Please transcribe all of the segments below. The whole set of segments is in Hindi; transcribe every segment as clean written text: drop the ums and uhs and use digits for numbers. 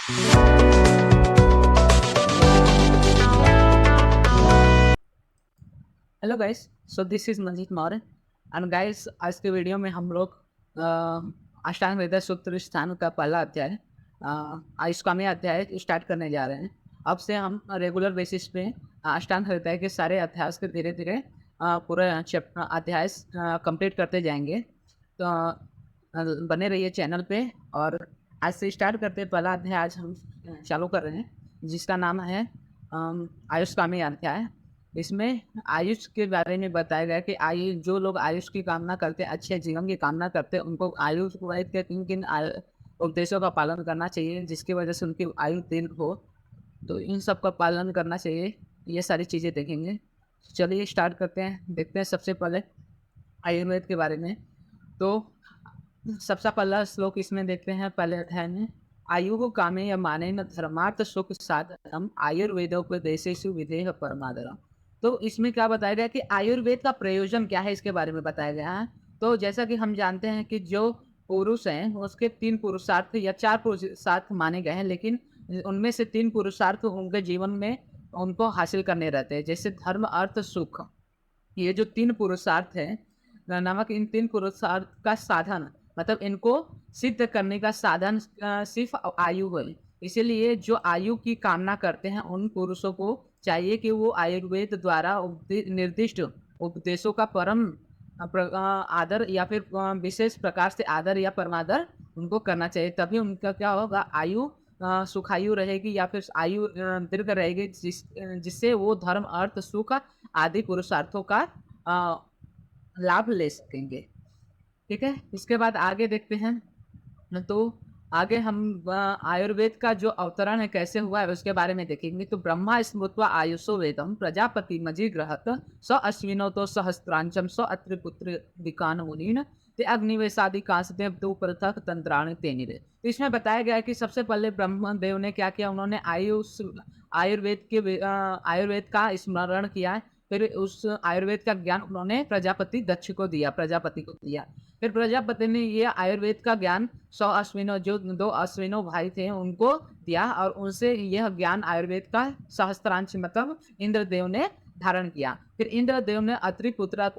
Hello guys. So this is Manjeet Maurya and guys, आज के वीडियो में हम लोग अष्टांग हृदय सूत्र स्थान का पहला अध्याय आयुष्कामी अध्याय स्टार्ट करने जा रहे हैं। अब से हम रेगुलर बेसिस पे अष्टांग हृदय के सारे अध्याय के धीरे धीरे पूरा अध्याय कंप्लीट करते जाएंगे। तो बने रहिए चैनल पे। और आज से स्टार्ट करते हैं। पहला अध्याय आज हम चालू कर रहे हैं जिसका नाम है आयुष्कामी अध्याय। इसमें आयुष के बारे में बताया गया कि आयु जो लोग आयुष की कामना करते हैं, अच्छे जीवन की कामना करते हैं, उनको आयुष के किन किन उपदेशों का पालन करना चाहिए जिसकी वजह से उनकी आयु दीर्घ हो। तो इन सब का पालन करना चाहिए। ये सारी चीज़ें देखेंगे। चलिए स्टार्ट करते हैं। देखते हैं सबसे पहले आयुर्वेद के बारे में। तो सबसे पहला श्लोक इसमें देखते हैं पहले अध्याय में। आयु कामे या माने न धर्मार्थ सुख साधनम आयुर्वेदोपदेशेषु विधेय परमादरम। तो इसमें क्या बताया गया कि आयुर्वेद का प्रयोजन क्या है, इसके बारे में बताया गया है। तो जैसा कि हम जानते हैं कि जो पुरुष हैं उसके 3 पुरुषार्थ या 4 पुरुषार्थ माने गए हैं, लेकिन उनमें से 3 पुरुषार्थ उनके जीवन में उनको हासिल करने रहते हैं, जैसे धर्म अर्थ सुख। ये जो 3 पुरुषार्थ है नामक इन 3 पुरुषार्थ का साधन, मतलब इनको सिद्ध करने का साधन सिर्फ आयु है। इसीलिए जो आयु की कामना करते हैं उन पुरुषों को चाहिए कि वो आयुर्वेद द्वारा निर्दिष्ट उपदेशों का परम आदर या फिर विशेष प्रकार से आदर या परमादर उनको करना चाहिए। तभी उनका क्या होगा, आयु सुखायु रहेगी या फिर आयु दीर्घ रहेगी, जिससे वो धर्म अर्थ सुख आदि पुरुषार्थों का लाभ ले सकेंगे। ठीक है, इसके बाद आगे देखते हैं। तो आगे हम आयुर्वेद का जो अवतरण है कैसे हुआ है उसके बारे में देखेंगे। तो ब्रह्मा स्मृत्वा आयुषो वेदम प्रजापति मजीग्रहत स अश्विनो तो सहस्त्रांचम स अत्रिपुत्र विकान मुनीन ते अग्निवेशादि कांसदेव दो पृथक तंत्राण तेनिरे। तो इसमें बताया गया है कि सबसे पहले ब्रह्मदेव ने क्या किया, उन्होंने आयुर्वेद का स्मरण किया। फिर उस आयुर्वेद का ज्ञान उन्होंने प्रजापति दक्ष को दिया, प्रजापति को दिया। फिर प्रजापति ने ये आयुर्वेद का ज्ञान 100 अश्विनों, जो 2 अश्विनों भाई थे, उनको दिया और उनसे यह ज्ञान आयुर्वेद का सहस्त्रांश मतलब इंद्रदेव ने धारण किया। फिर इंद्रदेव ने अत्रिपुत्र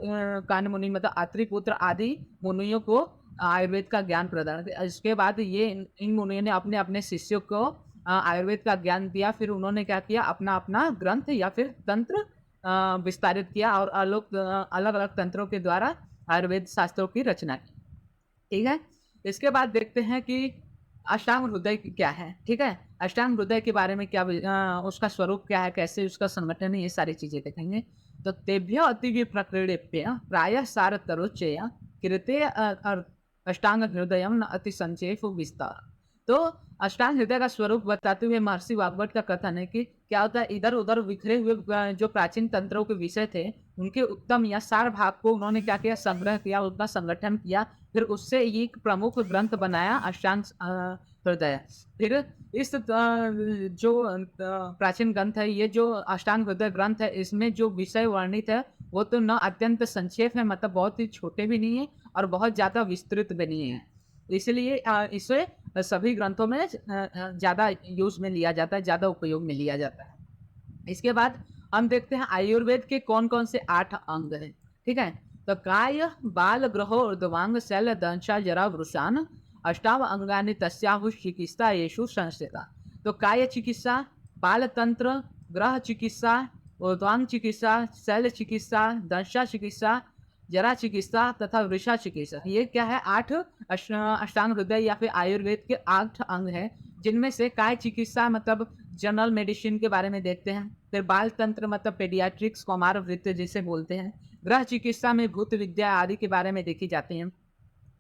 कान मुनि मतलब अत्रिपुत्र आदि मुनियों को आयुर्वेद का ज्ञान प्रदान किया। इसके बाद ये इन मुनियों ने अपने अपने शिष्यों को आयुर्वेद का ज्ञान दिया। फिर उन्होंने क्या किया, अपना अपना ग्रंथ या फिर तंत्र विस्तारित किया और अलग अलग तंत्रों के द्वारा आयुर्वेद शास्त्रों की रचना की। ठीक है, इसके बाद देखते हैं कि अष्टांग हृदय क्या है। ठीक है, अष्टांग हृदय के बारे में क्या उसका स्वरूप क्या है, कैसे उसका संगठन है, ये सारी चीजें देखेंगे। तो तेभ्य अति प्रकृड़ेप्य प्राय सार तरुचय कृते अष्टांग हृदय न अति संचेप विस्तार। तो अष्टांग हृदय का स्वरूप बताते हुए महर्षि वाग्भट का कथन है कि क्या होता है, इधर उधर बिखरे हुए जो प्राचीन तंत्रों के विषय थे उनके उत्तम या सार भाग को उन्होंने क्या किया, संग्रह किया, उनका संगठन किया। फिर उससे एक प्रमुख ग्रंथ बनाया अष्टांग हृदय। फिर इस जो प्राचीन ग्रंथ है, ये जो अष्टांग हृदय ग्रंथ है, इसमें जो विषय वर्णित है वो तो न अत्यंत संक्षेप है, मतलब बहुत ही छोटे भी नहीं है और बहुत ज्यादा विस्तृत भी नहीं है। इसलिए इसे सभी ग्रंथों में ज्यादा यूज में लिया जाता है, ज्यादा उपयोग में लिया जाता है। इसके बाद हम देखते हैं आयुर्वेद के कौन कौन से 8 अंग हैं। ठीक है, तो काय बाल ग्रहो ऊर्ध्वांग शैल दंशा जरा वृषान अष्टाव अंगानि तस्याहु चिकित्सा येषु संस्थिता। तो काय चिकित्सा, बाल तंत्र, ग्रह चिकित्सा, ऊर्ध्वांग चिकित्सा, शैल चिकित्सा, दंशा चिकित्सा, जरा चिकित्सा तथा वृषा चिकित्सा। ये क्या है, 8 अष्टांग हृदय या फिर आयुर्वेद के 8 अंग है, जिनमें से काय चिकित्सा मतलब जनरल मेडिसिन के बारे में देखते हैं। फिर बाल तंत्र मतलब पेडियाट्रिक्स, कौमार वृत्ति जिसे बोलते हैं। गृह चिकित्सा में भूत विद्या आदि के बारे में देखी जाती हैं।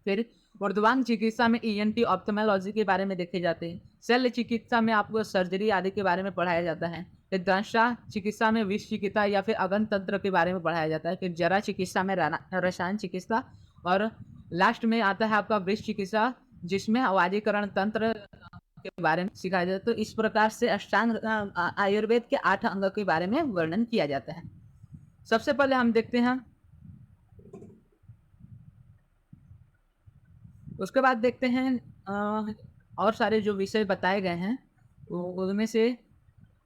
फिर ऊर्ध्वांग चिकित्सा में ईएनटी ऑप्थेमोलॉजी के बारे में देखे जाते हैं। शल्य चिकित्सा में आपको सर्जरी आदि के बारे में पढ़ाया जाता है। फिर दंशा चिकित्सा में विष चिकित्सा या फिर अगन तंत्र के बारे में पढ़ाया जाता है। फिर जरा चिकित्सा में रसायन चिकित्सा, और लास्ट में आता है आपका वृक्ष चिकित्सा, जिसमें आवाजीकरण तंत्र के बारे में सिखाया जाता है। तो इस प्रकार से अष्टांग आयुर्वेद के 8 अंगों के बारे में वर्णन किया जाता है। सबसे पहले हम देखते हैं, उसके बाद देखते हैं और सारे जो विषय बताए गए हैं। उनमें से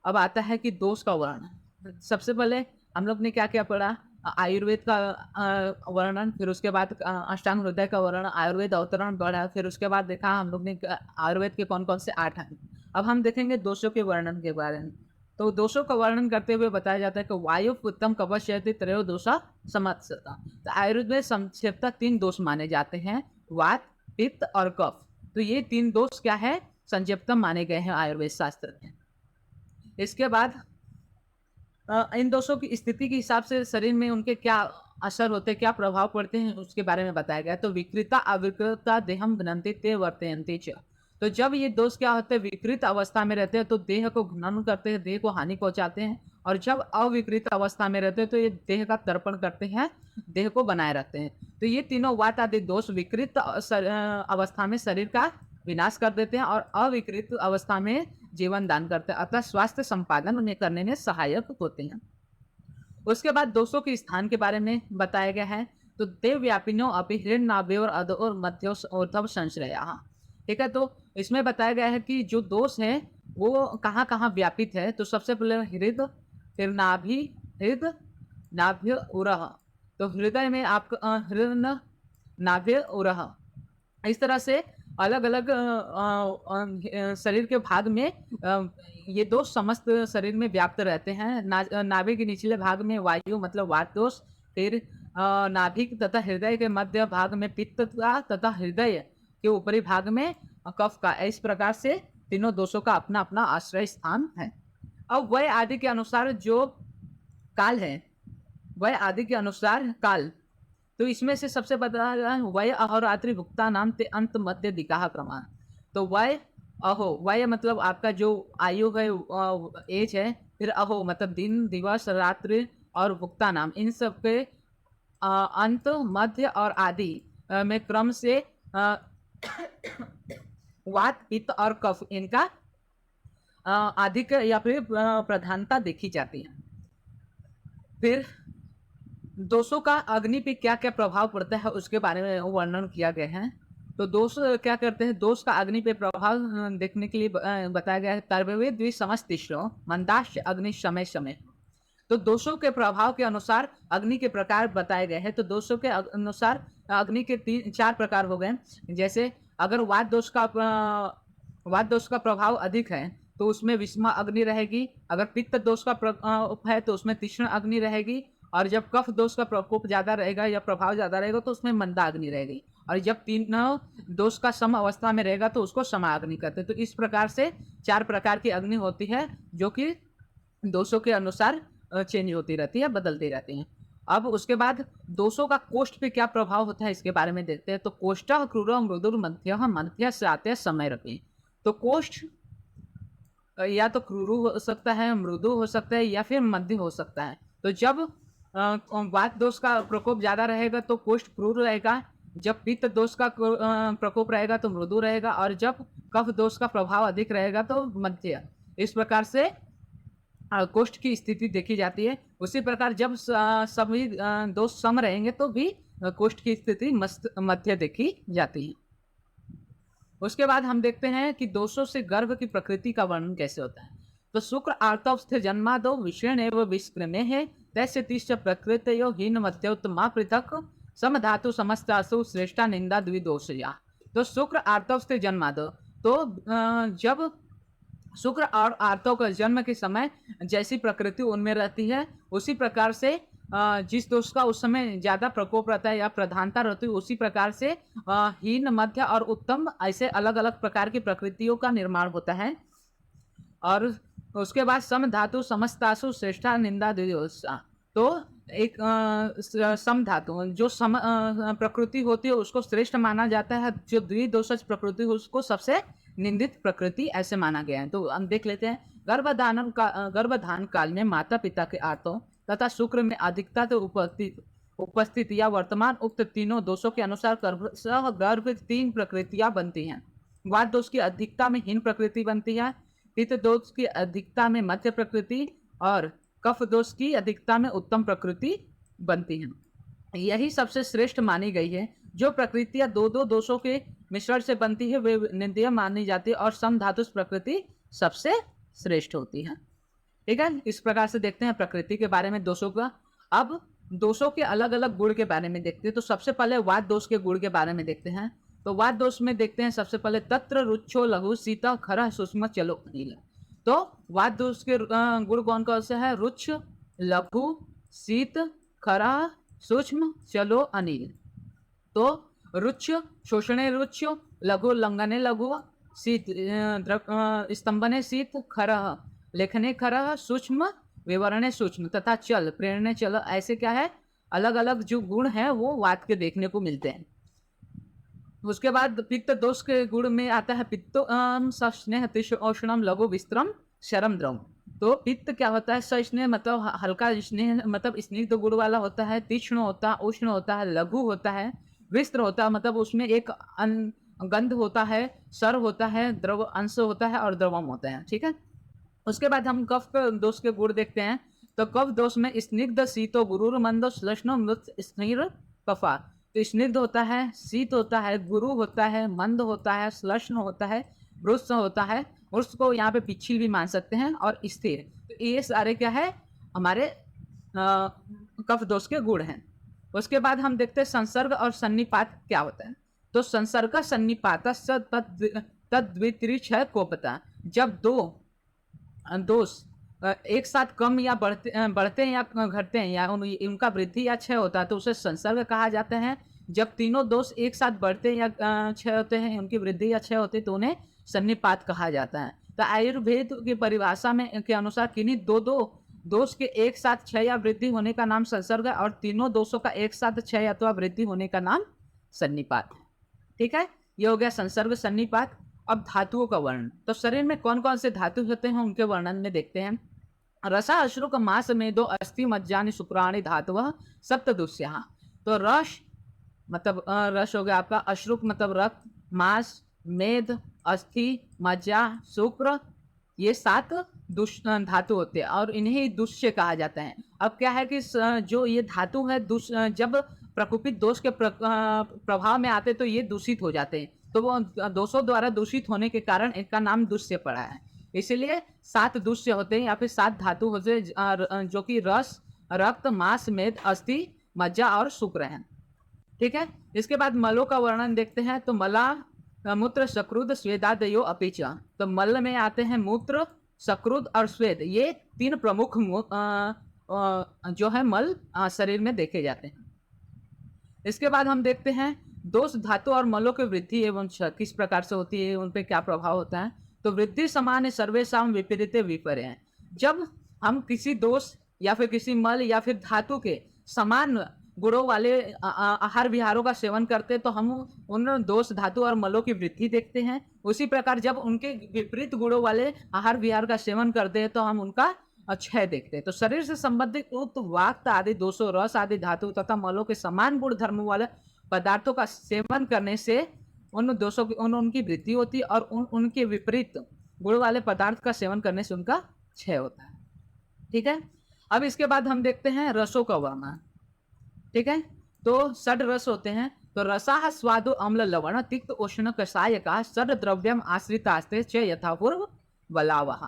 अब आता है कि दोष का वर्णन। सबसे पहले हम लोग ने क्या-क्या पढ़ा? आयुर्वेद का वर्णन, फिर उसके बाद अष्टांग हृदय का वर्णन, आयुर्वेद अवतरण पढ़ा, फिर उसके बाद देखा हम लोग ने आयुर्वेद के कौन-कौन से 8 अंग। अब हम देखेंगे दोषों के वर्णन के बारे में। तो दोषों का वर्णन करते हुए बताया जाता है कि वायु, पित्तम, कफश, शयति, त्रयोदोषा समत्सता। तो आयुर्वेद में संक्षिप्तः 3 दोष माने जाते हैं, वात, पित्त और कफ। तो ये 3 दोष क्या है? संक्षिप्तम माने गए हैं आयुर्वेद शास्त्र में। इसके बाद इन दोषों की स्थिति के हिसाब से शरीर में उनके क्या असर होते हैं, क्या प्रभाव पड़ते हैं, उसके बारे में बताया गया है। तो विकृता अविकृता देहम घ्नन्ति ते वर्तयन्ति च। तो जब ये दोष क्या होते हैं, विकृत अवस्था में रहते हैं तो देह को घ्नन करते हैं, देह को हानि पहुंचाते हैं, और जब अविकृत अवस्था में रहते हैं तो ये देह का तर्पण करते हैं, देह को बनाए रखते हैं। तो ये तीनों वात आदि दोष विकृत अवस्था में शरीर का विनाश कर देते हैं और अविकृत अवस्था में जीवन दान करते हैं, अतः स्वास्थ्य संपादन उन्हें करने में सहायक होते हैं। उसके बाद दोषों के स्थान के बारे में बताया गया है। तो देव व्यापिनो अपि हृन्नाभ्योर अधोर मध्यो ऊर्ध्व संश्रयः। ठीक है, तो इसमें बताया गया है कि जो दोष है वो कहाँ कहाँ व्यापित है। तो सबसे पहले हृद, फिर नाभि, हृद, नाभ्य, उरह। तो हृदय में आपका हृदय, नाभ्य, उरह, इस तरह से अलग अलग शरीर के भाग में ये दोष समस्त शरीर में व्याप्त रहते हैं। नाभि के निचले भाग में वायु मतलब वात दोष, फिर नाभिक तथा हृदय के मध्य भाग में पित्त का, तथा हृदय के ऊपरी भाग में कफ का। इस प्रकार से तीनों दोषों का अपना अपना आश्रय स्थान है। अब वय आदि के अनुसार जो काल है, वय आदि के अनुसार काल, तो इसमें से सबसे बड़ा वय अहोरात्रि भुक्ता नाम ते अंत मध्य दिकाह प्रमाण। तो वय अहो, वय मतलब आपका जो आयु है, एज है, फिर अहो मतलब दिन, दिवस, रात्रि और भुक्ता नाम, इन सब के अंत, मध्य और आदि में क्रम से वात, पित्त और कफ इनका अधिक या फिर प्रधानता देखी जाती है। फिर दोषों का अग्नि पे क्या क्या प्रभाव पड़ता है उसके बारे में वर्णन किया गया है। तो दोष क्या करते हैं, दोष का अग्नि पे प्रभाव देखने के लिए बताया गया है। तर्वेद द्विसमस्तिष्ठो मंदाश्च अग्नि समय समय। तो दोषों के प्रभाव के अनुसार अग्नि के प्रकार बताए गए हैं। तो दोषों के अनुसार अग्नि के 4 प्रकार हो गए। जैसे अगर वात दोष का प्रभाव अधिक है तो उसमें विषमा अग्नि रहेगी। अगर पित्त दोष का प्रकोप है तो उसमें तीक्ष्ण अग्नि रहेगी। और जब कफ दोष का प्रकोप ज्यादा रहेगा या प्रभाव ज्यादा रहेगा तो उसमें मंदा अग्नि रहेगी। और जब तीनों दोष का सम अवस्था में रहेगा तो उसको समा अग्नि कहते हैं। तो इस प्रकार से 4 प्रकार की अग्नि होती है जो कि दोषों के अनुसार चेंज होती रहती है, बदलती रहती हैं। अब उसके बाद दोषों का कोष्ठ पे क्या प्रभाव होता है इसके बारे में देखते हैं। तो कोष्ठ क्रूर मृदुर मध्य मध्य से आते समय रखें। तो कोष्ठ या तो क्रूर हो सकता है, मृदु हो सकता है, या फिर मध्य हो सकता है। तो जब वात दोष का प्रकोप ज्यादा रहेगा तो कोष्ठ क्रूर रहेगा। जब पित्त दोष का प्रकोप रहेगा तो मृदु रहेगा। और जब कफ दोष का प्रभाव अधिक रहेगा तो मध्य। इस प्रकार से कोष्ठ की स्थिति देखी जाती है। उसी प्रकार जब सभी दोष सम रहेंगे तो भी कोष्ठ की स्थिति मध्य देखी जाती है। उसके बाद हम देखते हैं कि दोषों से गर्भ की प्रकृति का वर्णन कैसे होता है। तो शुक्र आर्तव स्थिर जन्मादो विषेण एवं विस्कृमे है तैसे तीश्च प्रकृतयो हीन मध्योत्तमा पृथक समधातु समस्तासु श्रेष्ठा निंदा द्विदोषया। तो शुक्र आर्तव स्थिर जन्मादो, तो जब शुक्र और आर्तव का जन्म के समय जैसी प्रकृति उनमें रहती है उसी प्रकार से जिस दोष का उस समय ज्यादा प्रकोप रहता है या प्रधानता रहती है उसी प्रकार से हीन, मध्य और उत्तम ऐसे अलग अलग प्रकार की प्रकृतियों का निर्माण होता है। और उसके बाद सम धातु समस्तासु श्रेष्ठा निंदा द्विदोषा। तो एक सम धातु जो सम प्रकृति होती है उसको श्रेष्ठ माना जाता है, जो द्विदोषज प्रकृति उसको सबसे निंदित प्रकृति ऐसे माना गया है। तो हम देख लेते हैं। गर्भधान काल में माता पिता के आर्तों तथा शुक्र में अधिकता तो उपस्थित या वर्तमान उक्त तीनों दोषों के अनुसार गर्भ 3 प्रकृतियां बनती हैं। वात दोष की अधिकता में हीन प्रकृति बनती है, पित्त दोष की अधिकता में मध्य प्रकृति और कफ दोष की अधिकता में उत्तम प्रकृति बनती है। यही सबसे श्रेष्ठ मानी गई है। जो प्रकृतियां दो दोषों के मिश्रण से बनती है वे निंदनीय मानी जाती है और सम धातु प्रकृति सबसे श्रेष्ठ होती है। ठीक है, इस प्रकार से देखते हैं प्रकृति के बारे में दोषों का। अब दोषों के अलग अलग गुण के बारे में देखते हैं। तो सबसे पहले वाद दोष के गुण के बारे में देखते हैं। तो वाद दोष में देखते हैं सबसे पहले तत्र रुच्छो लघु सीता खरा सूक्ष्म चलो अनिल। तो वाद दोष के गुण कौन कौन से है? रुच्छ, लघु, शीत, खरा, सूक्ष्म, चलो अनिल। तो रुच्छ शोषणे रुच्छ, लघु लंघने लघु, शीत स्तंभने शीत, खरः लेखने खरः, सूक्ष्म विवरणे सूक्ष्म तथा चल प्रेरणे चल। ऐसे क्या है, अलग अलग जो गुण है वो वाद के देखने को मिलते हैं। उसके बाद पित्त दोष के गुण में आता है पित्तो सस्नेह तिष्णोष्णम लघु विस्त्रम शरम द्रव। तो पित्त क्या होता है? सस्नेह मतलब हल्का स्नेह मतलब स्निग्ध गुण वाला होता है, तीक्ष्ण होता है, उष्ण होता है, लघु होता है, विस्त्र होता है मतलब उसमें एक गंध होता है, सर होता है, द्रव अंश होता है और द्रवम होता है। ठीक है, उसके बाद हम कफ दोष के गुण देखते हैं। तो कफ दोष में स्निग्ध शीतो गुरुर मंदो श्लष्णो मृत स्निर कफा। तो स्निग्ध होता है, शीत होता है, गुरु होता है, मंद होता है, श्लष्ण होता है, ब्रुष्ट होता है, उसको यहाँ पे पिछिल भी मान सकते हैं, और स्थिर। तो ये सारे क्या है हमारे कफ दोष के गुण हैं। उसके बाद हम देखते हैं संसर्ग और सन्निपात क्या होता है। तो संसर्ग सन्निपात तद्वितरिच है कोपता। जब दो दोष एक साथ कम या बढ़ते हैं या घटते हैं या उनका वृद्धि या क्षय होता है तो उसे संसर्ग कहा जाता है। जब तीनों दोष एक साथ बढ़ते या क्षय होते हैं, उनकी वृद्धि या क्षय होती है तो उन्हें सन्निपात कहा जाता है। तो आयुर्वेद की परिभाषा में के अनुसार किन्हीं दो दोष के एक साथ क्षय या वृद्धि होने का नाम संसर्ग है और तीनों दोषों का एक साथ क्षय अथवा वृद्धि होने का नाम सन्निपात है। ठीक है, ये हो गया संसर्ग सन्निपात। अब धातुओं का वर्णन। तो शरीर में कौन कौन से धातु होते हैं उनके वर्णन में देखते हैं। रसा अश्रुक मास में दो अस्थि मज्जानि शुक्राणि धातुवः सप्तदुष्याः। तो रस मतलब रस हो गया आपका, अश्रुक मतलब रक्त, मास, मेद, अस्थि, मज्जा, शुक्र, ये 7 धातु होते हैं और इन्हें दुष्य कहा जाता है। अब क्या है कि जो ये धातु है जब प्रकोपित दोष के प्रभाव में आते तो ये दूषित हो जाते हैं, तो वो दोषों द्वारा दूषित होने के कारण इनका नाम दुष्य पड़ा है। इसलिए 7 दुष्य होते हैं या फिर 7 धातु होते हैं जो कि रस, रक्त, मांस, मेद, अस्थि, मज्जा और शुक्र हैं। ठीक है, इसके बाद मलों का वर्णन देखते हैं। तो मला मूत्र, सकृद, स्वेदादयो अपिच। तो मल में आते हैं मूत्र, सकृद और स्वेद। ये 3 प्रमुख जो है मल शरीर में देखे जाते हैं। इसके बाद हम देखते हैं दोष धातु और मलों की वृद्धि एवं किस प्रकार से होती है, उन पर क्या प्रभाव होता है। तो वृद्धि समान सर्वेशम विपरीत विपर्य है। जब हम किसी दोष या फिर किसी मल या फिर धातु के समान गुणों वाले आहार विहारों का सेवन करते हैं तो हम उन दोष धातु और मलों की वृद्धि देखते हैं। उसी प्रकार जब उनके विपरीत गुणों वाले आहार विहार का सेवन करते हैं तो हम उनका क्षय देखते हैं। तो शरीर से संबंधित उक्त वाक्त आदि दोषों, रस आदि धातु तथा मलों के समान गुण धर्म वाले पदार्थों का सेवन करने से उन दोषों की उनकी वृद्धि होती है और उनके विपरीत गुण वाले पदार्थ का सेवन करने से उनका क्षय होता है। ठीक है, अब इसके बाद हम देखते हैं रसों का वर्णन। ठीक है, तो षड रस होते हैं। तो रसाः स्वादु अम्ल लवण तिक्त उष्ण कषायका षड द्रव्यम आश्रितास्ते च यथापूर्व बलावः।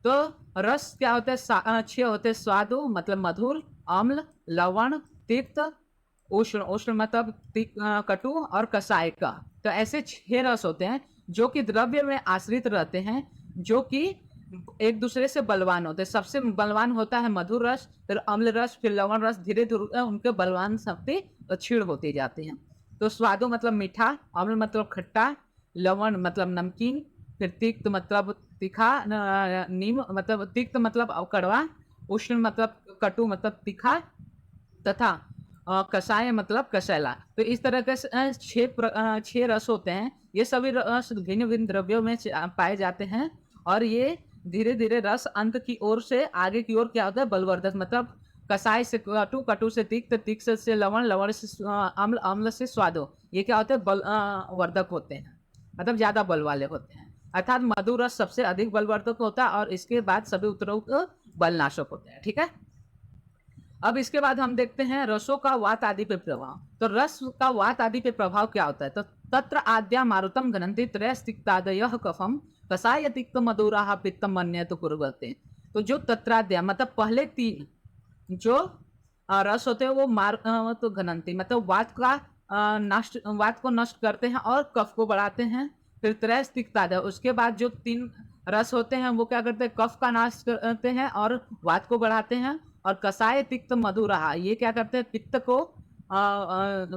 तो रस क्या होते हैं? 6 होते हैं। स्वादु मतलब मधुर, अम्ल, लवण, तिक्त, उष्ण, उष्ण मतलब कटु और कषाय का। तो ऐसे 6 रस होते हैं जो कि द्रव्य में आश्रित रहते हैं, जो कि एक दूसरे से बलवान होते हैं। सबसे बलवान होता है मधुर रस, फिर अम्ल रस, फिर लवण रस। धीरे धीरे उनके बलवान शक्ति क्षीण होते जाते हैं। तो स्वादु मतलब मीठा, अम्ल मतलब खट्टा, लवण मतलब नमकीन, फिर तिक्त मतलब तीखा, नीम मतलब तिक्त मतलब कड़वा, उष्ण मतलब कटु मतलब तीखा तथा कषाय मतलब कषैला। तो इस तरह के 6 रस होते हैं। ये सभी रस भिन्न भिन्न द्रव्यों में पाए जाते हैं और ये धीरे धीरे रस अंत की ओर से आगे की ओर क्या होता है? बलवर्धक मतलब कषाय से कटु, कटु से तिक्त, तिक्त से लवण, लवण से अम्ल, अम्ल से स्वादो। ये क्या होते हैं? बल वर्धक होते हैं, मतलब ज्यादा बल वाले होते हैं। अर्थात मधुर रस सबसे अधिक बलवर्धक होता है और इसके बाद सभी उत्तरोक्त बलनाशक होते हैं। ठीक है, अब इसके बाद हम देखते हैं रसों का वात आदि पे प्रभाव। तो रस का वात आदि पे प्रभाव क्या होता है? तो तत्र आद्या मारुतम घनंति त्रयस्तिक्तादयः कफम कसाय तिक्त मधुरा पित्तम अन्यत कुर्वते। तो जो तत्राद्या मतलब पहले तीन जो रस होते हैं वो तो घनंती मतलब वात को नष्ट करते हैं और कफ को बढ़ाते हैं। फिर त्रैस तिक्ताद उसके बाद जो तीन रस होते हैं वो क्या करते हैं, कफ का नाश करते हैं और वात को बढ़ाते हैं। और कसाय तिक्त मधुरहा ये क्या करते हैं,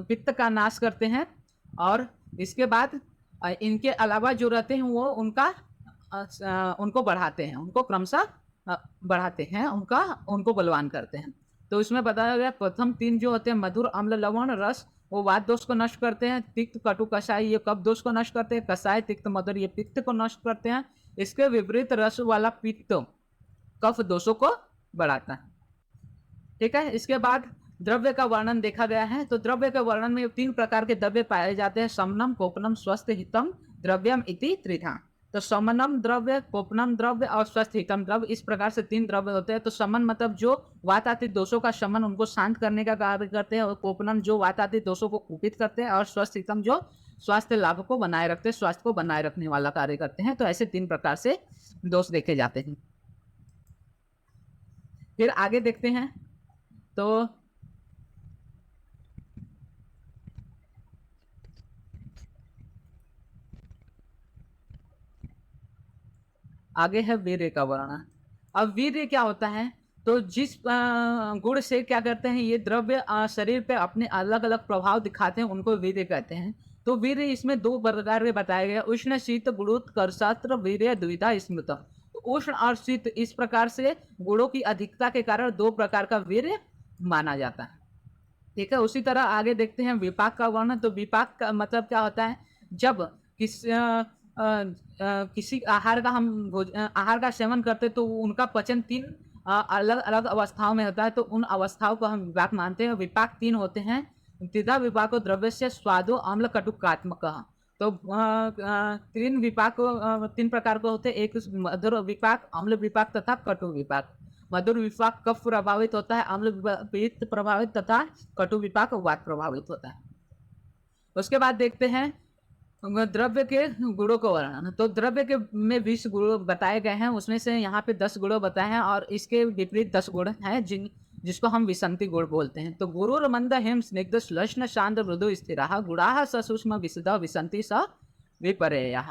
पित्त का नाश करते हैं। और इसके बाद इनके अलावा जो रहते हैं वो उनको बढ़ाते हैं, उनको क्रमशः बढ़ाते हैं, उनको बलवान करते हैं। तो इसमें बताया गया प्रथम तीन जो होते हैं मधुर अम्ल लवण रस वो वात दोष को नष्ट करते हैं। तिक्त कटु कषाय ये कफ दोष को नष्ट करते हैं। कषाय तिक्त मधुर ये पित्त को नष्ट करते हैं। इसके विपरीत रस वाला पित्त कफ दोषों को बढ़ाता है। ठीक है, इसके बाद द्रव्य का वर्णन देखा गया है। तो द्रव्य के वर्णन में तीन प्रकार के द्रव्य पाए जाते हैं, समनम कोपनम स्वस्थ हितम द्रव्यम इति त्रिधा। तो समनम द्रव्य, कोपनम द्रव्य और स्वस्थ हितम द्रव्य, इस प्रकार से तीन द्रव्य होते हैं। तो समन मतलब जो वातातीत दोषों का शमन उनको शांत करने का कार्य करते हैं, और कोपनम जो वातातीत दोषों को कुपित करते हैं, और स्वस्थ हितम जो स्वास्थ्य लाभ को बनाए रखते हैं, स्वास्थ्य को बनाए रखने वाला कार्य करते हैं। तो ऐसे तीन प्रकार से दोष देखे जाते हैं। फिर आगे देखते हैं। तो आगे है वीर्य का वर्णन। अब वीर्य क्या होता है, तो जिस गुण से क्या करते हैं ये द्रव्य शरीर पे अपने अलग अलग प्रभाव दिखाते हैं उनको वीर्य कहते हैं। तो वीर्य इसमें दो प्रकार के बताए गए, उष्ण शीत गुणोत्कर्षात्र वीर्य द्विधा स्मृत। तो उष्ण और शीत इस प्रकार से गुणों की अधिकता के कारण दो प्रकार का वीर्य माना जाता है। ठीक है, उसी तरह आगे देखते हैं विपाक का वर्णन। तो विपाक का मतलब क्या होता है, जब किसी आहार का आहार का सेवन करते तो उनका पचन तीन अलग अलग अवस्थाओं में होता है, तो उन अवस्थाओं को हम विपाक मानते हैं। विपाक तीन होते हैं, त्रिधा विपाको द्रव्य से स्वादो अम्ल कटुकात्मक। तो तीन विपाक तीन प्रकार के होते हैं, एक मधुर विपाक, अम्ल विपाक तथा कटु विपाक। मधुर विपाक कफ प्रभावित होता है, अम्ल पित्त प्रभावित तथा कटु विपाक वात प्रभावित होता है। उसके बाद देखते हैं द्रव्य के गुणों को वर्णन। तो द्रव्य के में 20 गुण बताए गए हैं, उसमें से यहाँ पे 10 गुण बताए हैं और इसके विपरीत 10 गुण हैं जिसको हम विसंति गुण बोलते हैं। तो गुरुर मंद हिम स्निग्ध श्लष्ण शांत मृदु स्थिरा गुणाः सूक्ष्म विशुद्ध विसंति स विपर्यय।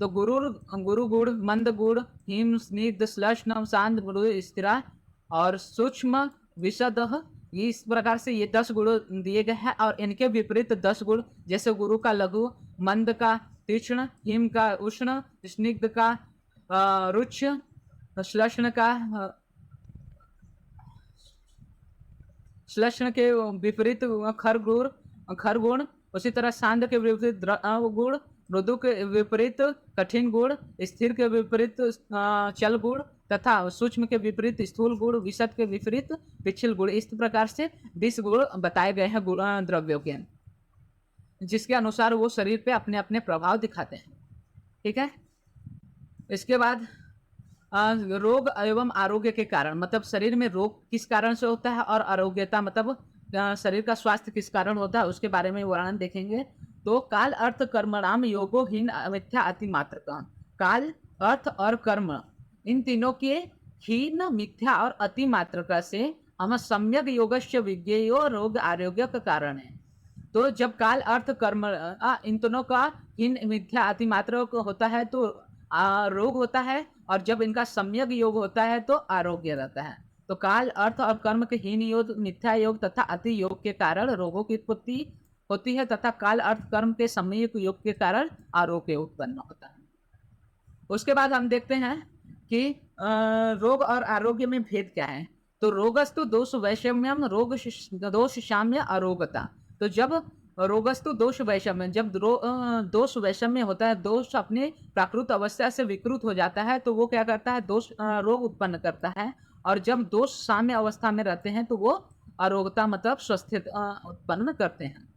तो गुरु गुण, मंद गुण, हिम स्निग्ध श्लष्ण शांत मृदु स्थिरा और सूक्ष्म विशद, ये इस प्रकार से ये 10 गुण दिए गए हैं। और इनके विपरीत 10 गुण, जैसे गुरु का लघु, मंद का तीक्ष्ण, हिम का उष्ण, स्निग्ध का रुक्ष, श्लष्ण का श्लष्ण के विपरीत खरगुण, उसी तरह शांत के विपरीत गुण, मृदु के विपरीत कठिन गुण, स्थिर के विपरीत चल गुण तथा सूक्ष्म के विपरीत स्थूल गुण, विशद के विपरीत पिछल गुण। इस प्रकार से 20 गुण बताए गए हैं द्रव्यों के, जिसके अनुसार वो शरीर पे अपने अपने प्रभाव दिखाते हैं। ठीक है, इसके बाद रोग एवं आरोग्य के कारण, मतलब शरीर में रोग किस कारण से होता है और आरोग्यता मतलब शरीर का स्वास्थ्य किस कारण होता है, उसके बारे में वर्णन देखेंगे। तो काल अर्थ कर्मणाम योगो हीन मिथ्या अतिमात्र का, काल अर्थ और कर्म इन तीनों के हीन मिथ्या और अतिमात्रता से हम सम्यक योगस्य विज्ञेयो रोग आरोग्य का कारण है। तो जब काल अर्थ कर्म इन दोनों का हीन मिथ्या अतिमात्र होता है तो रोग होता है, और जब इनका सम्यक योग होता है तो आरोग्य रहता है। तो काल अर्थ और कर्म के हीन योग, मिथ्या योग तथा अति योग के कारण रोगों की उत्पत्ति होती है, तथा काल अर्थ कर्म के सम्यक योग के कारण आरोग्य उत्पन्न होता है। उसके बाद हम देखते हैं कि रोग और आरोग्य में भेद क्या है। तो रोगस्तु दोष वैषम्यम, रोग दोष साम्य अरोगता। तो जब रोगस्तु दोष वैषम्य, जब दोष वैषम्य होता है, दोष अपने प्राकृत अवस्था से विकृत हो जाता है, तो वो क्या करता है, दोष रोग उत्पन्न करता है। और जब दोष साम्य अवस्था में रहते हैं तो वो अरोगता मतलब स्वस्थ उत्पन्न करते हैं।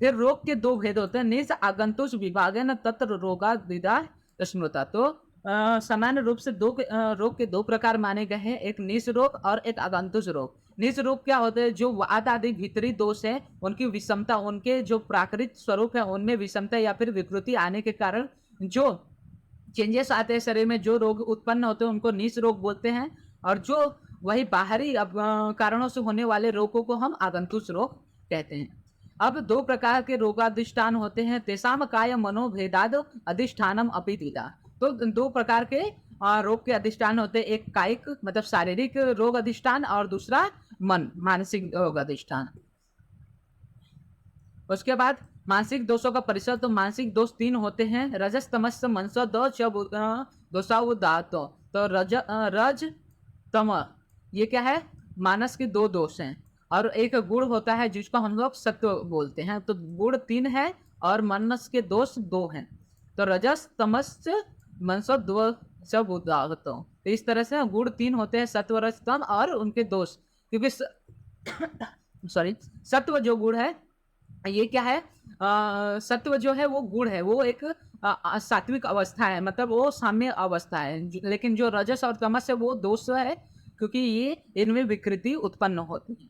फिर रोग के दो भेद होते हैं, निज आगंतुष विभागन तत्र रोगा विदा स्मृता। तो सामान्य रूप से रोग के दो प्रकार माने गए हैं, एक निज रोग और एक आगंतुष रोग। निज रोग क्या होते हैं, जो वात आदि भीतरी दोष है उनकी विषमता, उनके जो प्राकृतिक स्वरूप है उनमें विषमता या फिर विकृति आने के कारण जो चेंजेस आते हैं शरीर में, जो रोग उत्पन्न होते हैं उनको निज रोग बोलते हैं, और जो वही बाहरी कारणों से होने वाले रोगों को हम आगंतुक रोग कहते हैं। अब दो प्रकार के रोगाधिष्ठान होते हैं, तेषाम काय मनोभेदाद अधिष्ठानम अपि द्विधा। तो दो प्रकार के रोग के अधिष्ठान होते हैं, एक कायिक मतलब शारीरिक रोग अधिष्ठान और दूसरा मन मानसिक रोग अधिष्ठान। उसके बाद मानसिक दोषों का परिचय, तो मानसिक दोष तीन होते हैं, रजस तमस मनस दोषाउदात। तो रज तम ये क्या है, मानस के दो दोष हैं, और एक गुण होता है जिसको हम लोग सत्व बोलते हैं। तो गुण तीन है और मानस के दोष दो हैं। तो रजस तमस मनस दोषाउदात, तो इस तरह से गुण तीन होते हैं, सत्व रज तम और उनके दोष। क्योंकि सॉरी सत्व जो गुण है ये क्या है, सत्व जो है वो गुण है, वो एक सात्विक अवस्था है, मतलब वो साम्य अवस्था है। लेकिन जो रजस और तमस है वो दोष है, क्योंकि ये इनमें विकृति उत्पन्न होती है।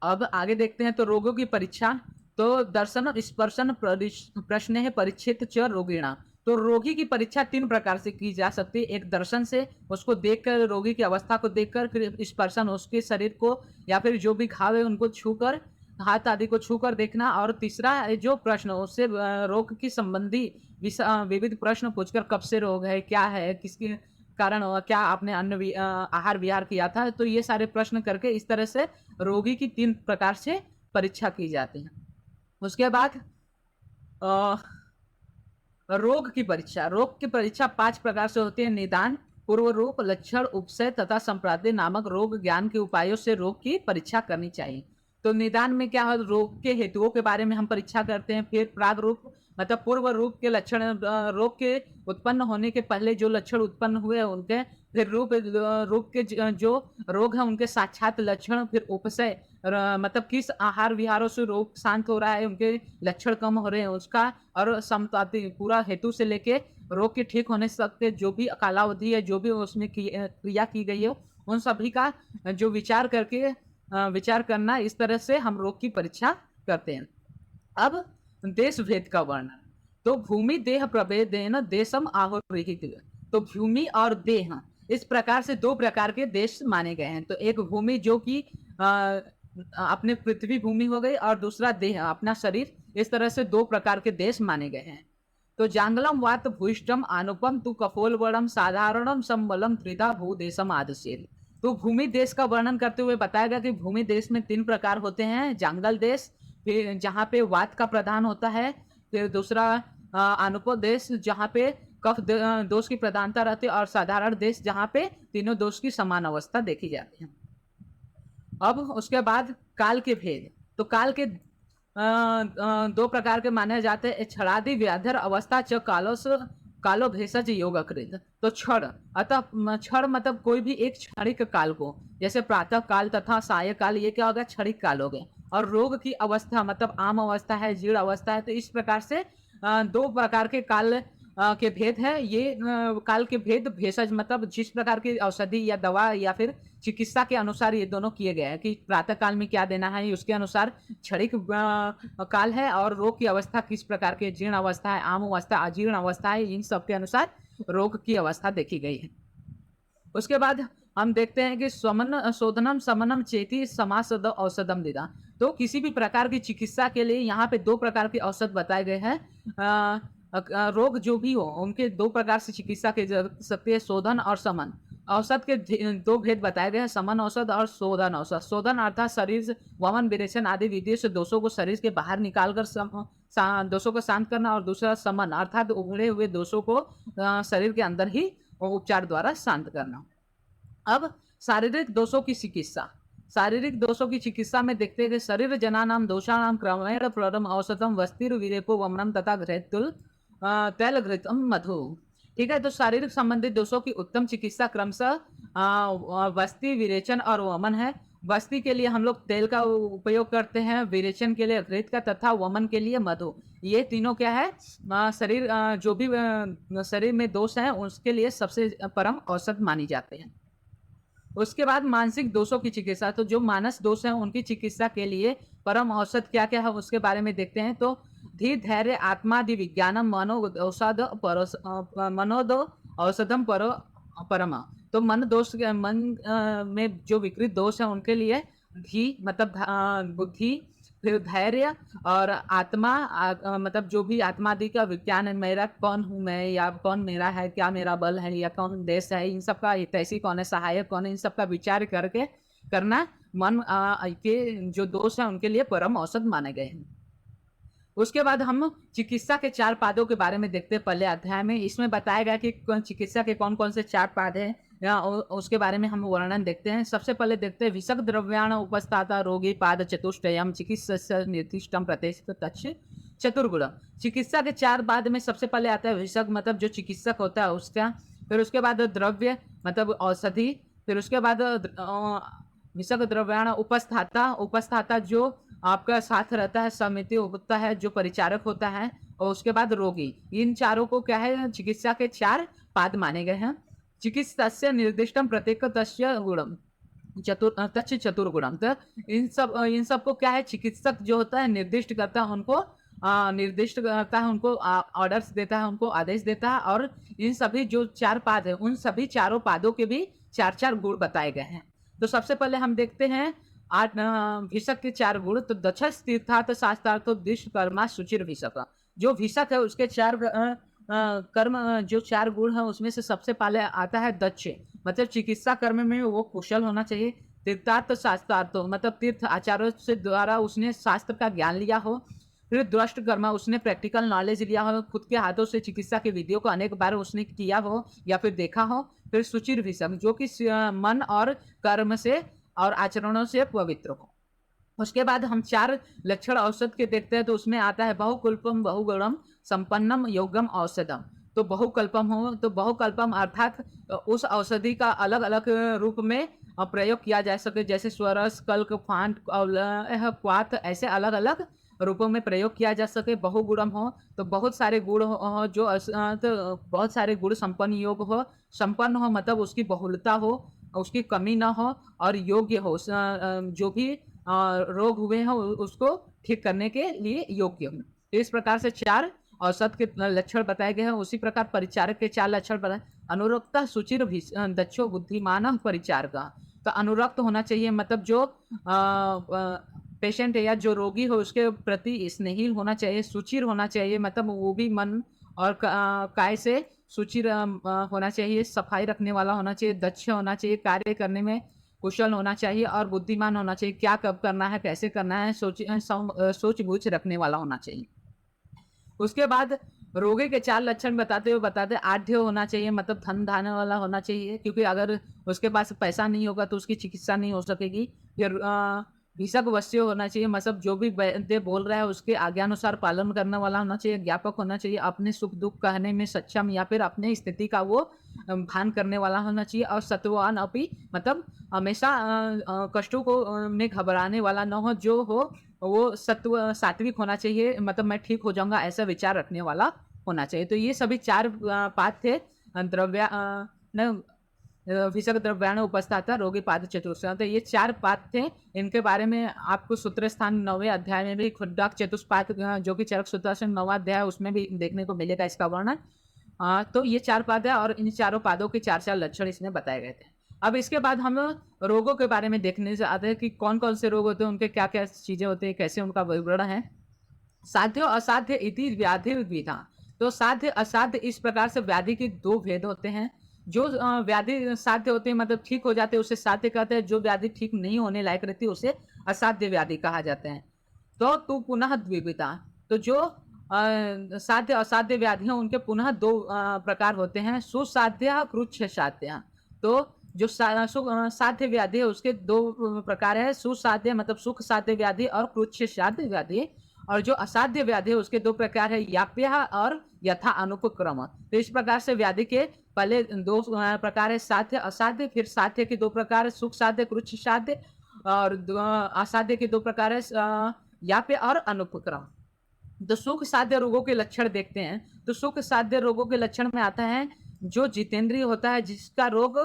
अब आगे देखते हैं, तो रोगों की परीक्षा। तो दर्शन स्पर्शन प्रश्न है परीक्षित च रोगिणा। तो रोगी की परीक्षा तीन प्रकार से की जा सकती है, एक दर्शन से, उसको देखकर रोगी की अवस्था को देखकर, फिर स्पर्शन उसके शरीर को या फिर जो भी घाव है उनको छूकर, हाथ आदि को छूकर देखना, और तीसरा जो प्रश्न उससे रोग की संबंधी विविध प्रश्न पूछकर, कब से रोग है, क्या है, किसके कारण हुआ, क्या आपने आहार विहार किया था। तो ये सारे प्रश्न करके इस तरह से रोगी की तीन प्रकार से परीक्षा की जाती है। उसके बाद रोग की परीक्षा। रोग की परीक्षा पांच प्रकार से होती है, निदान, पूर्व रूप, लक्षण, उपसय तथा संप्राति नामक रोग ज्ञान के उपायों से रोग की परीक्षा करनी चाहिए। तो निदान में क्या है, रोग के हेतुओं के बारे में हम परीक्षा करते हैं। फिर प्राग रूप मतलब पूर्व रूप के लक्षण, रोग के उत्पन्न होने के पहले जो लक्षण उत्पन्न हुए हैं उनके। फिर रूप के जो रोग है उनके साक्षात लक्षण। फिर उपसय मतलब किस आहार विहारों से रोग शांत हो रहा है, उनके लक्षण कम हो रहे हैं उसका। और समताति पूरा हेतु से लेके रोग के ठीक होने तक के जो भी कालावधि है, जो भी उसमें क्रिया की गई है, उन सभी का जो विचार करना, इस तरह से हम रोग की परीक्षा करते हैं। अब देश भेद का वर्णन। तो भूमि देह प्रभेदेन देशम आहुर्विहित। तो भूमि और देह इस प्रकार से दो प्रकार के देश माने गए हैं। तो एक भूमि जो कि अपने पृथ्वी भूमि हो गई, और दूसरा देह अपना शरीर। इस तरह से दो प्रकार के देश माने गए हैं। तो जांगलम वात भूष्टम आनुपम तु कपोलवरम साधारणम संबलम त्रिधा भूदेशम आदशेल। तो भूमि देश का वर्णन करते हुए बताया गया कि भूमि देश में तीन प्रकार होते हैं, जांगल देश फिर जहाँ पे वात का प्रधान होता है, फिर दूसरा अनुपम देश जहाँ पे कफ दोष की प्रधानता रहती है, और साधारण देश जहाँ पे तीनों दोष की समान अवस्था देखी जाती है। अब उसके बाद काल के भेद। तो काल के दो प्रकार के माने जाते हैं, क्षणादि व्याधर अवस्था च कालो भेषज योगकृत। तो क्षण अतः क्षण मतलब कोई भी एक क्षणिक काल को, जैसे प्रातः काल तथा साय काल, ये क्या होगा, क्षणिक काल हो गए। और रोग की अवस्था मतलब आम अवस्था है, जीर्ण अवस्था है। तो इस प्रकार से दो प्रकार के काल के भेद है। ये काल के भेद भेषज मतलब जिस प्रकार की औषधि या दवा या फिर चिकित्सा के अनुसार ये दोनों किए गए हैं, कि प्रातः काल में क्या देना है उसके अनुसार क्षणिक काल है, और रोग की अवस्था किस प्रकार की, जीर्ण अवस्था है, आम अवस्था, अजीर्ण अवस्था है, इन सब के अनुसार रोग की अवस्था देखी गई है। उसके बाद हम देखते हैं कि शोधनम समनम चेती समासद औषधम दिदा। तो किसी भी प्रकार की चिकित्सा के लिए यहाँ पे दो प्रकार के औषध बताए गए हैं। रोग जो भी हो उनके दो प्रकार से चिकित्सा की जा सकती है, शोधन और समन। औषध के दो भेद बताए गए हैं, समन औषध और शोधन औषध। शोधन अर्थात शरीर से वमन विरेचन आदि विधियों से दोषों को शरीर के बाहर निकालकर दोषों को शांत करना, और दूसरा समन अर्थात उभरे हुए दोषों को शरीर के अंदर ही उपचार द्वारा शांत करना। अब शारीरिक दोषों की चिकित्सा। शारीरिक दोषों की चिकित्सा में देखते हैं कि शरीर जनानाम दोषाणाम क्रमेण प्रदम औषधम वस्तिर विरेको वमनम तथा घृतुल तैल घृतम मधु। ठीक है, तो शारीरिक संबंधित दोषों की उत्तम चिकित्सा क्रमशः वस्ती, विरेचन और वमन है। वस्ती के लिए हम लोग तेल का उपयोग करते हैं, विरेचन के लिए घृत का, तथा वमन के लिए मधु। ये तीनों क्या है, शरीर जो भी शरीर में दोष है उसके लिए सबसे परम औषध मानी जाते हैं। उसके बाद मानसिक दोषों की चिकित्सा, तो जो मानस दोष हैं उनकी चिकित्सा के लिए परम औषध क्या-क्या है उसके बारे में देखते हैं। तो धीर, धैर्य, आत्मादि विज्ञानम, मनोदो औषधम परमा। तो मन दोष के में जो विकृत दोष है उनके लिए धी मतलब बुद्धि, फिर धैर्य और आत्मा, मतलब जो भी आत्मादि का विज्ञान है, मेरा कौन हूँ मैं, या कौन मेरा है, क्या मेरा बल है, या कौन देश है, इन सब का हितैषी कौन है, सहायक कौन है, इन सब का विचार करके करना मन के जो दोष है उनके लिए परम औषध माने गए हैं। उसके बाद हम चिकित्सा के 4 पादों के बारे में देखते हैं पहले अध्याय में। इसमें बताया गया कि चिकित्सा के कौन-कौन से 4 पाद हैं, या उसके बारे में हम वर्णन देखते हैं। सबसे पहले देखते हैं विषक द्रव्याण उपस्थाता रोगी पाद चतुष्टयम चिकित्सस्य निर्दिष्टम प्रत्यक्ष तच्छ चतुर्गुणम। चिकित्सा के 4 पाद में सबसे पहले आता है विषक, मतलब जो चिकित्सक होता है उसका। फिर उसके बाद द्रव्य मतलब औषधि। फिर उसके बाद विषक द्रव्याण उपस्थाता, उपस्थाता जो आपका साथ रहता है, समिति होता है, जो परिचारक होता है। और उसके बाद रोगी। इन चारों को क्या है, चिकित्सा के 4 पाद माने गए हैं। चिकित्सस्य निर्दिष्टम प्रत्येक तस्य गुणम तच्च चतुर्गुणम। तो इन सब को क्या है, चिकित्सक जो होता है निर्दिष्ट करता है उनको, निर्दिष्ट करता है उनको, ऑर्डर्स देता है उनको, आदेश देता है। और इन सभी जो 4 पाद है उन सभी चारों पादों के भी 4-4 गुण बताए गए हैं। तो सबसे पहले हम देखते हैं भिषक के 4 गुण। तो दक्षस तीर्थार्थ शास्त्रार्थ दिष्ट कर्मा सुचिर भिषक। जो भिषक है उसके 4 कर्म, जो 4 गुण है उसमें से सबसे पहले आता है दक्ष, मतलब चिकित्सा कर्म में वो कुशल होना चाहिए। तीर्थार्थ शास्त्रार्थ मतलब तीर्थ आचार्यों से द्वारा उसने शास्त्र का ज्ञान लिया हो। फिर दृष्ट कर्मा, उसने प्रैक्टिकल नॉलेज लिया हो, खुद के हाथों से चिकित्सा की विधियों को अनेक बार उसने किया हो या फिर देखा हो। फिर सुचिर भिषक, जो कि मन और कर्म से और आचरणों से पवित्र हो। उसके बाद हम 4 लक्षण औषध के देखते हैं। तो उसमें आता है बहुकल्पम बहुगुणम संपन्नम योगम औषधम। तो बहुकल्पम हो, तो बहुकल्पम अर्थात उस औषधि का अलग अलग रूप में प्रयोग किया जा सके, जैसे स्वरस, कल्क, फांट, क्वाथ, ऐसे अलग अलग रूपों में प्रयोग किया जा सके। बहुगुणम हो तो बहुत सारे गुण हो, जो तो बहुत सारे गुण संपन्न योग हो। संपन्न हो मतलब उसकी बहुलता हो, उसकी कमी ना हो, और योग्य हो, जो भी रोग हुए हैं उसको ठीक करने के लिए योग्य हो। इस प्रकार से 4 औसत के लक्षण बताए गए हैं। उसी प्रकार परिचारक के 4 लक्षण बताए। अनुरक्ता सुचिर दक्षो बुद्धिमान परिचारक। तो अनुरक्त होना चाहिए, मतलब जो पेशेंट या जो रोगी हो उसके प्रति स्नेही होना चाहिए। सुचिर होना चाहिए, मतलब वो भी मन और काय से सुचिर होना चाहिए, सफाई रखने वाला होना चाहिए, दक्ष होना चाहिए, कार्य करने में कुशल होना चाहिए, और बुद्धिमान होना चाहिए, क्या कब करना है, कैसे करना है, सोच बूझ रखने वाला होना चाहिए। उसके बाद रोगी के 4 लक्षण बताते आढ़्य होना चाहिए, मतलब धन धाने वाला होना चाहिए, क्योंकि अगर उसके पास पैसा नहीं होगा तो उसकी चिकित्सा नहीं हो सकेगी। फिर भिषक वश्य होना चाहिए, मतलब जो भी वैद्य बोल रहा है उसके आज्ञानुसार पालन करने वाला होना चाहिए। ज्ञापक होना चाहिए, अपने सुख दुख कहने में सक्षम या फिर अपने स्थिति का वो भान करने वाला होना चाहिए। और सत्वान अपी, मतलब हमेशा कष्टों को में घबराने वाला न हो, जो हो वो सात्विक होना चाहिए, मतलब मैं ठीक हो जाऊंगा ऐसा विचार रखने वाला होना चाहिए। तो ये सभी 4 पाद थे। द्रव्या भिषक द्रव्याण उपस्थाता रोगी पाद चतुष्पाद। तो ये 4 पाद थे। इनके बारे में आपको सूत्र स्थान 9वें अध्याय में भी खुड्डाक चतुष्पाद, जो कि चरक सूत्र से 9वां अध्याय, उसमें भी देखने को मिलेगा इसका वर्णन। तो ये 4 पाद है, और इन चारों पादों के 4-4 लक्षण इसमें बताए गए थे। अब इसके बाद हम रोगों के बारे में देखने से आते हैं कि कौन कौन से रोग होते हैं, उनके क्या क्या चीजें होती है, कैसे उनका विवरण है। साध्य असाध्य इति व्याधि विधा। तो साध्य असाध्य इस प्रकार से व्याधि के 2 भेद होते हैं। जो व्याधि साध्य होते हैं मतलब ठीक हो जाते हैं उसे साध्य कहते हैं। जो व्याधि ठीक नहीं होने लायक रहती है उसे असाध्य व्याधि कहा जाता है। तो तू पुनः द्विविधा। तो जो साध्य असाध्य व्याधि हैं उनके पुनः 2 प्रकार होते हैं, सुसाध्य कृच्छ साध्य। तो जो साध्य व्याधि है उसके 2 प्रकार है, सुसाध्य मतलब सुख साध्य व्याधि और कृच्छ साध्य व्याधि। और जो असाध्य व्याधि है उसके 2 प्रकार है, याप्य और यथा अनुपक्रम। तो इस प्रकार से व्याधि के पहले 2 प्रकार है, साध्य असाध्य। फिर साध्य के 2 प्रकार है, सुख साध्य कृच्छ साध्य। और असाध्य के 2 प्रकार है, याप्य और अनुपक्रम। तो सुख साध्य रोगों के लक्षण देखते हैं। तो सुख साध्य रोगों के लक्षण में आता है जो जितेंद्रिय होता है, जिसका रोग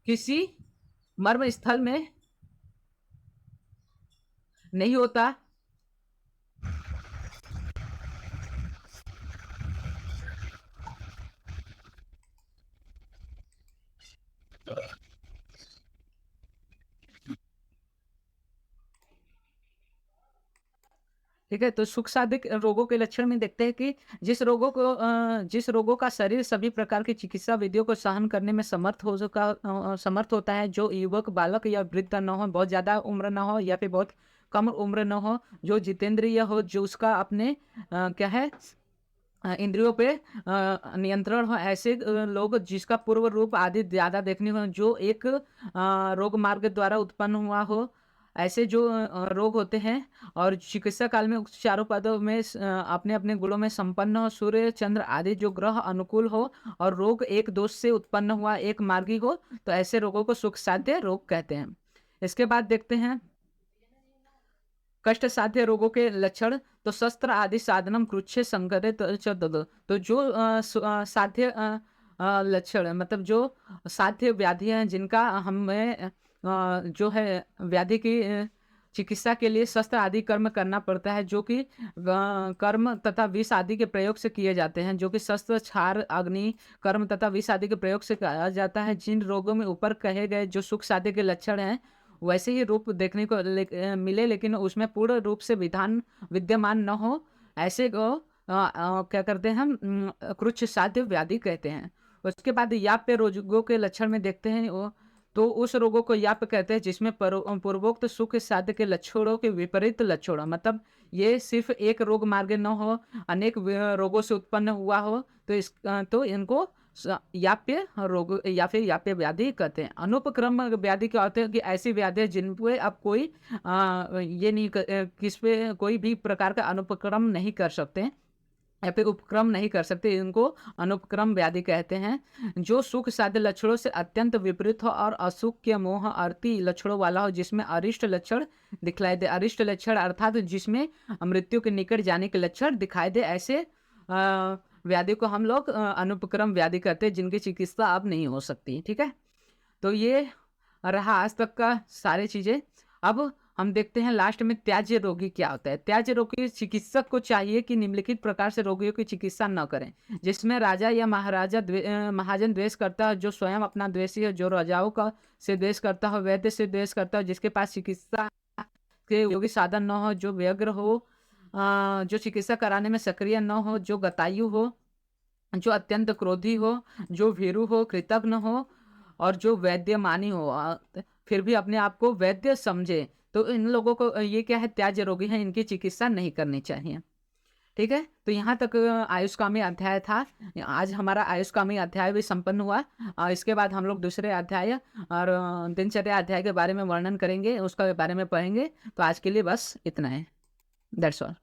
किसी मर्म स्थल में नहीं होता। ठीक है, तो सुख साधित रोगों के लक्षण में देखते हैं कि जिस रोगों का शरीर सभी प्रकार की चिकित्सा विधियों को सहन करने में समर्थ होता है, जो युवक, बालक या वृद्ध न हो, बहुत ज़्यादा उम्र न हो या फिर बहुत कम उम्र न हो, जो जितेंद्रिय हो, जो उसका अपने क्या है इंद्रियों पे नियंत्रण हो, ऐसे लोग जिसका पूर्व रूप आदि ज़्यादा देखने हो, जो एक रोग मार्ग द्वारा उत्पन्न हुआ हो, ऐसे जो रोग होते हैं, और चिकित्सा काल में उक्त चारों पदों में अपने अपने गुणों में संपन्न हो, सूर्य चंद्र आदि जो ग्रह अनुकूल हो, और रोग एक दोष से उत्पन्न हुआ एक मार्गी हो, तो ऐसे रोगों को सुख साध्य रोग कहते हैं। इसके बाद देखते हैं कष्ट साध्य रोगों के लक्षण। तो शस्त्र आदि साधनम कृच्छ्र संगठित तो जो साध्य लक्षण है, मतलब जो साध्य व्याधि हैं जिनका हमें जो है व्याधि की चिकित्सा के लिए शस्त्र आदि कर्म करना पड़ता है, जो कि कर्म तथा विष आदि के प्रयोग से किए जाते हैं, जो कि शस्त्र क्षार अग्नि कर्म तथा विष आदि के प्रयोग से किया जाता है। जिन रोगों में ऊपर कहे गए जो सुख साध्य के लक्षण हैं वैसे ही रूप देखने को मिले, लेकिन उसमें पूर्ण रूप से विधान विद्यमान न हो, ऐसे को क्या करते हैं हम कृच्छ साध्य व्याधि कहते हैं। उसके बाद याप्य रोगों के लक्षण में देखते हैं तो उस रोगों को याप कहते हैं जिसमें पूर्वोक्त सुख साध्य के लक्षणों के विपरीत लक्षण, मतलब ये सिर्फ एक रोग मार्ग न हो, अनेक रोगों से उत्पन्न हुआ हो, तो इनको याप्य रोग या फिर याप्य व्याधि कहते हैं। अनुपक्रम व्याधि क्या होते हैं कि ऐसी व्याधि है जिन पे आप कोई ये नहीं किस पे कोई भी प्रकार का अनुपक्रम नहीं कर सकते या फिर उपक्रम नहीं कर सकते, इनको अनुपक्रम व्याधि कहते हैं। जो सुख साध्य लक्षणों से अत्यंत विपरीत हो और असुख के मोह अर्थी लक्षणों वाला हो, जिसमें अरिष्ट लक्षण दिखलाई दे। अरिष्ट लक्षण अर्थात जिसमें मृत्यु के निकट जाने के लक्षण दिखाई दे, ऐसे व्याधि को हम लोग अनुपक्रम व्याधि कहते हैं, जिनकी चिकित्सा अब नहीं हो सकती। ठीक है, तो ये रहा आज तक का सारी चीजें। अब हम देखते हैं लास्ट में त्याज्य रोगी क्या होता है। त्याज्य रोगी चिकित्सक को चाहिए कि निम्नलिखित प्रकार से रोगियों की चिकित्सा न करें, जिसमें राजा या महाजन द्वेष करता है, जो स्वयं अपना द्वेषी है, जो राजाओं का से द्वेष करता हो, वैद्य से द्वेष करता हो, जिसके पास चिकित्सा के योग्य साधन न हो, जो व्यग्र हो, जो चिकित्सा कराने में सक्रिय न हो, जो गतायु हो, जो अत्यंत क्रोधी हो, जो भीरु हो, कृतघ्न हो, और जो वैद्य मानी हो, फिर भी अपने आप को वैद्य समझे, तो इन लोगों को ये क्या है, त्याज्य रोगी हैं, इनकी चिकित्सा नहीं करनी चाहिए। ठीक है, तो यहाँ तक आयुष्कामी अध्याय था। आज हमारा आयुष्कामी अध्याय भी संपन्न हुआ। इसके बाद हम लोग दूसरे अध्याय और दिनचर्या अध्याय के बारे में वर्णन करेंगे, उसके बारे में पढ़ेंगे। तो आज के लिए बस इतना है। That's all.